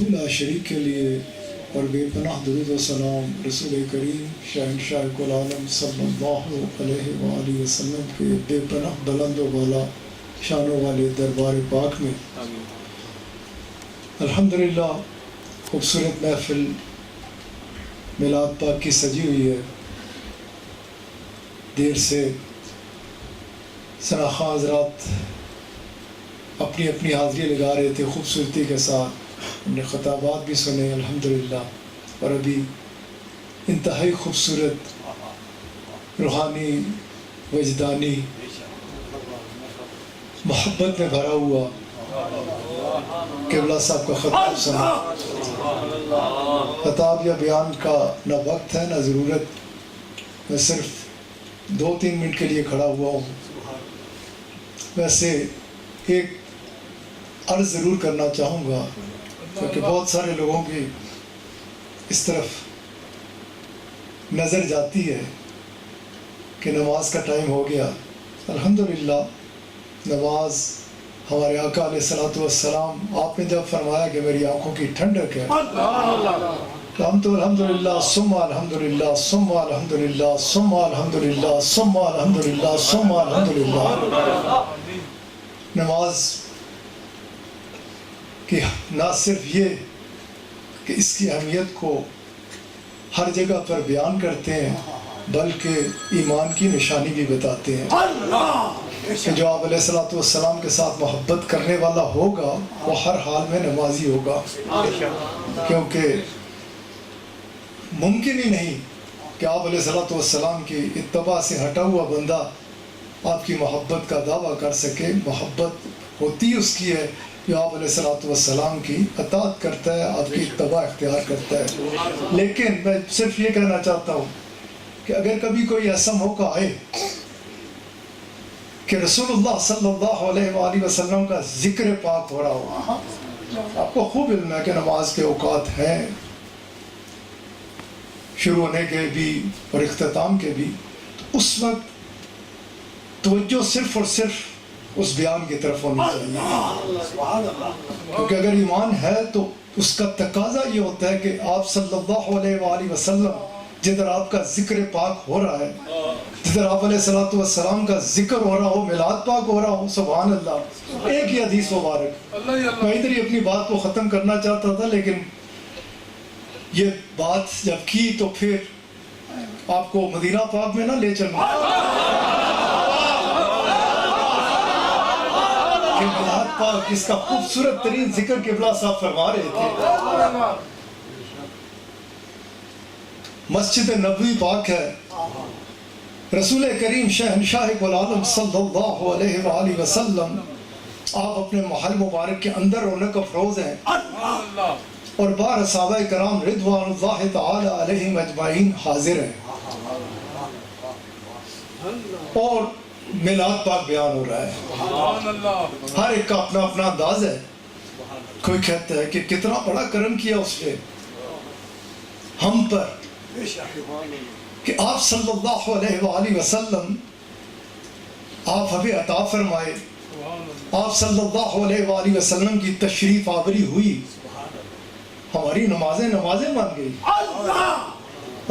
لا شریک کے لیے اور بے پناہ درود و سلام رسول کریم شہنشاہ کل عالم صلی اللہ علیہ وآلہ وسلم کے بے پناہ بلند و بالا شانوں والے دربار پاک میں الحمدللہ خوبصورت محفل میلاد پاک کی سجی ہوئی ہے. دیر سے ثناخواں حضرات اپنی اپنی حاضری لگا رہے تھے خوبصورتی کے ساتھ. ہم نے خطابات بھی سنے الحمدللہ, اور ابھی انتہائی خوبصورت روحانی وجدانی محبت میں بھرا ہوا قبلہ صاحب کا خطاب سنا. خطاب یا بیان کا نہ وقت ہے نہ ضرورت, میں صرف 2-3 منٹ کے لیے کھڑا ہوا ہوں. ویسے ایک عرض ضرور کرنا چاہوں گا کیونکہ بہت سارے لوگوں کی اس طرف نظر جاتی ہے کہ نماز کا ٹائم ہو گیا. الحمدللہ نماز ہمارے آقا علیہ الصلوۃ والسلام, آپ نے جب فرمایا کہ میری آنکھوں کی ٹھنڈک ہے, تو ہم تو الحمدللہ ثم الحمدللہ ثم الحمدللہ ثم الحمدللہ ثم الحمدللہ ثم الحمدللہ. نماز کہ نہ صرف یہ کہ اس کی اہمیت کو ہر جگہ پر بیان کرتے ہیں بلکہ ایمان کی نشانی بھی بتاتے ہیں کہ جو آپ علیہ الصلوۃ والسلام کے ساتھ محبت کرنے والا ہوگا وہ ہر حال میں نمازی ہوگا, کیونکہ ممکن ہی نہیں کہ آپ علیہ الصلوۃ والسلام کی اتباع سے ہٹا ہوا بندہ آپ کی محبت کا دعویٰ کر سکے. محبت ہوتی اس کی ہے جو آپ علیہ الصلوۃ والسلام کی اطاعت کرتا ہے, آپ کی اتباع اختیار کرتا ہے. لیکن میں صرف یہ کہنا چاہتا ہوں کہ اگر کبھی کوئی ایسا موقع آئے کہ رسول اللہ صلی اللہ علیہ وآلہ وسلم کا ذکر پاک ہو رہا ہو, آپ کو خوب علم ہے کہ نماز کے اوقات ہیں شروع ہونے کے بھی اور اختتام کے بھی, تو اس وقت توجہ صرف اور صرف اس بیان کی طرف ہونی چاہیے. کیونکہ اگر ایمان ہے تو اس کا تقاضا یہ ہوتا ہے کہ آپ صلی اللہ علیہ وآلہ وسلم جدھر آپ کا ذکر پاک ہو رہا ہے, جدھر آپ علیہ الصلوۃ والسلام کا ذکر ہو رہا ہو, میلاد پاک ہو رہا ہو, سبحان اللہ. ایک ہی حدیث مبارک, میں ادھر ہی اپنی بات کو ختم کرنا چاہتا تھا لیکن یہ بات جب کی تو پھر آپ کو مدینہ پاک میں نہ لے چلنا کہ میلاد پاک اس کا خوبصورت ترین ذکر قبلہ صاحب فرما رہے تھے. مسجد نبوی پاک ہے, رسول کریم شہنشاہ کل عالم صلی اللہ علیہ وآلہ وسلم آپ اپنے محل مبارک کے اندر رونق افروز ہیں, اور بار صحابہ کرام رضوان اللہ تعالی علیہم اجمعین حاضر ہیں, اور میلاد پاک بیان ہو رہا ہے. ہر ایک کا اپنا اپنا انداز ہے. کوئی کہتا ہے کہ کتنا بڑا کرم کیا اس نے ہم پر کہ آپ صلی اللہ علیہ وآلہ وسلم آپ ہمیں عطا فرمائے, آپ صلی اللہ علیہ وآلہ وسلم کی تشریف آوری ہوئی, ہماری نمازیں بن گئی.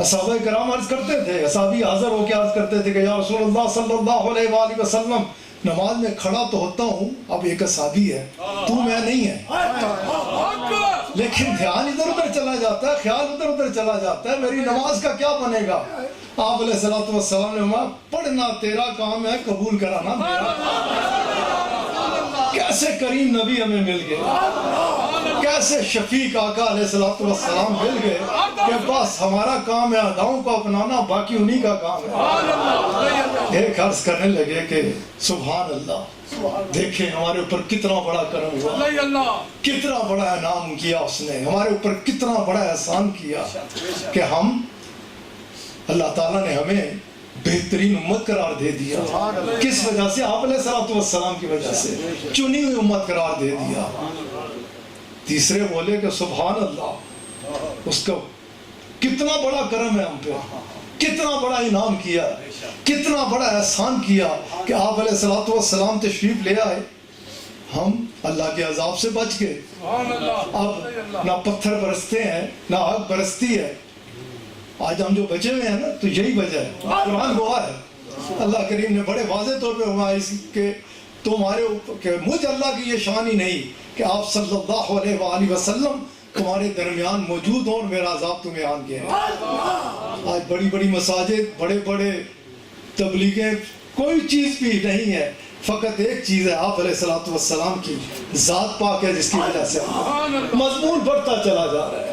صحابہ کرام عرض کرتے تھے, صحابی حاضر ہو کے عرض کرتے تھے کہ یا رسول اللہ صلی اللہ علیہ وآلہ وسلم نماز میں کھڑا تو ہوتا ہوں, اب ایک صحابی ہے تو میں نہیں ہے, لیکن دھیان ادھر ادھر چلا جاتا ہے, خیال ادھر ادھر چلا جاتا ہے, میری نماز کا کیا بنے گا. آپ علیہ الصلوۃ والسلام نے فرمایا پڑھنا تیرا کام ہے, قبول کرانا میرا. کیسے کریم نبی ہمیں مل گئے, کیسے شفیق آقا علیہ الصلوۃ والسلام مل گئے کہ بس ہمارا کام ہے اداؤں کو اپنانا, باقی انہی کا کام ہے. ایک عرض کرنے لگے کہ سبحان اللہ, دیکھیں ہمارے اوپر کتنا بڑا کرم ہوا, کتنا بڑا انعام کیا اس نے, ہمارے اوپر کتنا بڑا احسان کیا کہ ہم اللہ تعالیٰ نے ہمیں بہترین امت قرار دے دیا. کس وجہ سے؟ آپ علیہ الصلوۃ والسلام کی وجہ سے چنی ہوئی امت قرار دے دیا. تیسرے بولے کہ سبحان اللہ, اس کا کتنا بڑا کرم ہے ہم پہ, کتنا بڑا انعام کیا, کتنا بڑا احسان کیا کہ آپ علیہ الصلوۃ والسلام تشریف لے آئے, ہم اللہ کے عذاب سے بچ گئے. اب نہ پتھر برستے ہیں نہ آگ برستی ہے. آج ہم جو بچے ہوئے ہیں نا تو یہی وجہ ہے. قرآن گواہ ہے. اللہ کریم نے بڑے واضح طور پہ فرمایا کہ تمہارے کہ مجھ اللہ کی یہ شان ہی نہیں کہ آپ صلی اللہ علیہ وآلہ وسلم تمہارے درمیان موجود ہوں اور میرا عذاب تمہیں آن گیا ہے. آج بڑی بڑی مساجد بڑے بڑے تبلیغیں کوئی چیز بھی نہیں ہے, فقط ایک چیز ہے, آپ علیہ السلام کی ذات پاک ہے جس کی وجہ سے مضمون بڑھتا چلا جا رہا ہے.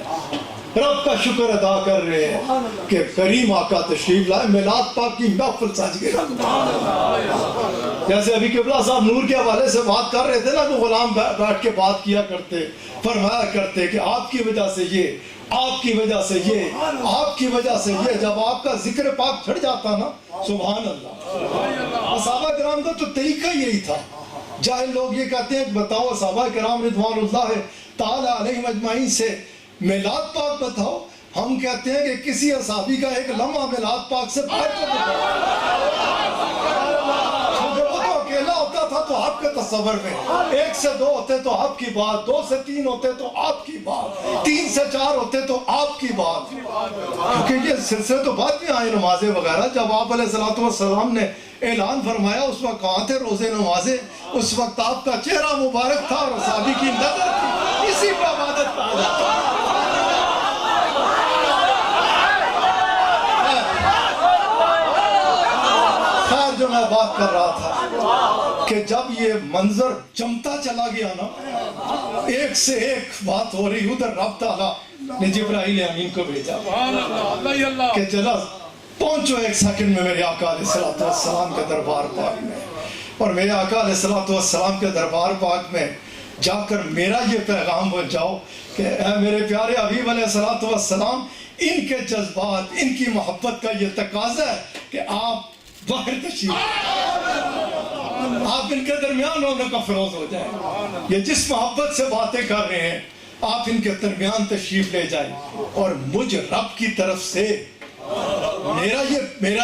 رب کا شکر ادا کر رہے ہیں کہ کریم آقا تشریف لائے, میلاد پاک کی محفل سج گئی. جیسے ابھی قبلہ صاحب نور کے حوالے سے بات کر رہے تھے نا, وہ غلام بیٹھ کے بات کیا کرتے, فرمایا کرتے کہ آپ کی وجہ سے یہ, آپ کی وجہ سے یہ, آپ کی وجہ سے یہ. جب آپ کا ذکر پاک چھڑ جاتا نا, سبحان اللہ. صحابہ کرام کا تو طریقہ یہی تھا. جاہل لوگ یہ کہتے ہیں کہ بتاؤ صحابہ کرام رضوان اللہ تعالی علیہم اجمعین سے میلاد پاک بتاؤ. ہم کہتے ہیں کہ کسی صحابی کا ایک لمحہ میلاد پاک سے باہر کر دو. وہ تو اکیلا ہوتا تھا تو آپ کے تصور میں, 1 سے 2 ہوتے تو آپ کی بات, 2 سے 3 ہوتے تو آپ کی بات, 3 سے 4 ہوتے تو آپ کی بات. کیونکہ یہ سلسلے تو بعد میں آئے نمازیں وغیرہ. جب آپ علیہ السلام نے اعلان فرمایا اس وقت کہاں تھے روزے نمازیں؟ اس وقت آپ کا چہرہ مبارک تھا اور صحابی کی نظر تھی. اسی پہ عبادت کہا جاتا ہے. خیر, جو میں بات کر رہا تھا کہ جب یہ منظر جمتا چلا گیا نا, ایک سے ایک بات ہو رہی, ادھر رب تعالیٰ نے جبرائیل امین کو بھیجا کہ چلا پہنچو 1 سیکنڈ میں میرے آقا علیہ السلام کے دربار پاک میں, اور میرے آقا علیہ السلام کے دربار پاک میں جا کر میرا یہ پیغام پہنچاؤ کہ اے میرے پیارے حبیب علیہ السلام, ان کے جذبات, ان کی محبت کا یہ تقاضا ہے کہ آپ باہر تشریف, آپ ان کے درمیان ہونے کا فروغ ہو جائے. یہ جس محبت سے باتیں کر رہے ہیں آپ ان کے درمیان تشریف لے جائیں, اور مجھ رب کی طرف سے میرا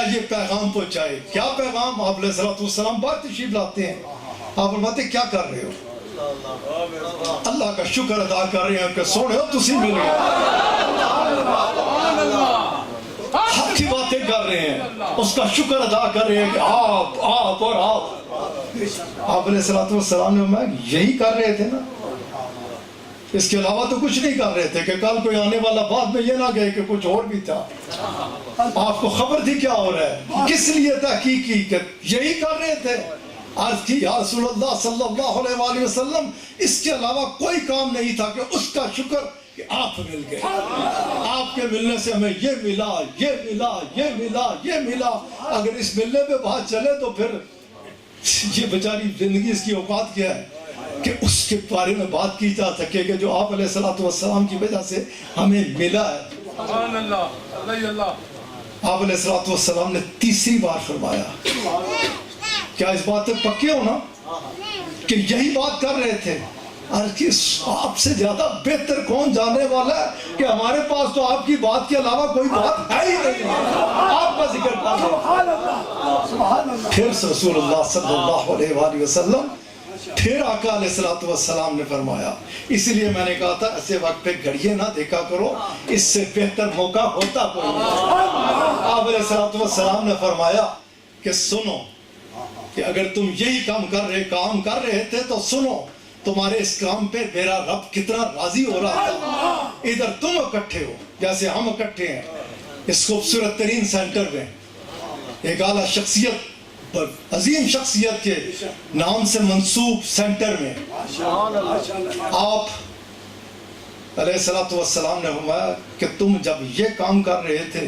یہ پیغام پہنچائے. کیا پیغام؟ آپ علیہ السلام باہر تشریف لاتے ہیں, آپ فرماتے کیا کر رہے ہو؟ اللہ کا شکر ادا کر رہے ہیں کہ سونے ہو تسی مل گئے. حق کی باتیں کر رہے ہیں, اس کا شکر ادا کر رہے ہیں کہ آپ اور آپ. آپ علیہ السلام نے یہی کر رہے تھے نا, اس کے علاوہ تو کچھ نہیں کر رہے تھے کہ کل کوئی آنے والا بعد میں یہ نہ گئے کہ کچھ اور بھی تھا. آپ کو خبر تھی کیا ہو رہا ہے, کس لیے تحقیق کی کہ یہی کر رہے تھے. عرض کی یا رسول اللہ صلی اللہ علیہ وآلہ وسلم, اس کے علاوہ کوئی کام نہیں تھا کہ اس کا شکر کہ آپ مل گئے. آپ کے ملنے سے ہمیں یہ ملا, یہ ملا, یہ ملا, یہ ملا. اگر اس ملنے پہ بات چلے تو پھر یہ بیچاری زندگی اس کی اوقات کیا ہے کہ اس کے بارے میں بات کی جا سکے کہ جو آپ علیہ السلام کی وجہ سے ہمیں ملا ہے. سبحان اللہ, اللہ. آپ علیہ السلام نے تیسری بار فرمایا, کیا اس بات پہ پکے ہو نا کہ یہی بات کر رہے تھے؟ آپ سے زیادہ بہتر کون جانے والا ہے کہ ہمارے پاس تو آپ کی بات کے علاوہ کوئی بات ہے ہی نہیں, آپ کا ذکر کر رہے. پھر رسول اللہ صلی اللہ علیہ وآلہ وسلم, پھر آقا علیہ السلام نے فرمایا, اسی لیے میں نے کہا تھا ایسے وقت پہ گھڑیے نہ دیکھا کرو, اس سے بہتر موقع ہوتا کوئی نہیں. آپ علیہ السلام نے فرمایا کہ سنو کہ اگر تم یہی کام کر رہے تھے تو سنو, تمہارے اس کام پہ میرا رب کتنا راضی ہو رہا تھا. ادھر تم اکٹھے ہو جیسے ہم اکٹھے ہیں اس خوبصورت ترین سینٹر میں, ایک اعلیٰ شخصیت, عظیم شخصیت کے نام سے منسوب سینٹر میں. آپ علیہ السلام نے فرمایا کہ تم جب یہ کام کر رہے تھے,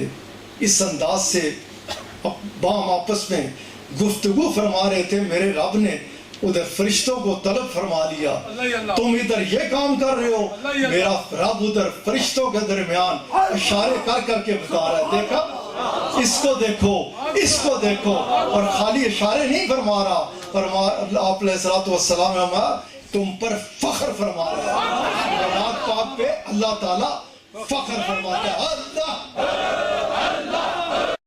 اس انداز سے باہم آپس میں گفتگو فرما رہے تھے, میرے رب نے ادھر فرشتوں کو طلب فرما لیا. تم ادھر یہ کام کر رہے ہو, میرا رب ادھر فرشتوں کے درمیان اشارے کر کر کے بتا رہا ہے, دیکھا اس کو دیکھو, اس کو دیکھو. اور خالی اشارے نہیں فرما رہا, آپ علیہ السلام نے تم پر فخر فرما رہا ہے. رات پاک پہ اللہ تعالیٰ فخر فرماتا ہے. اللہ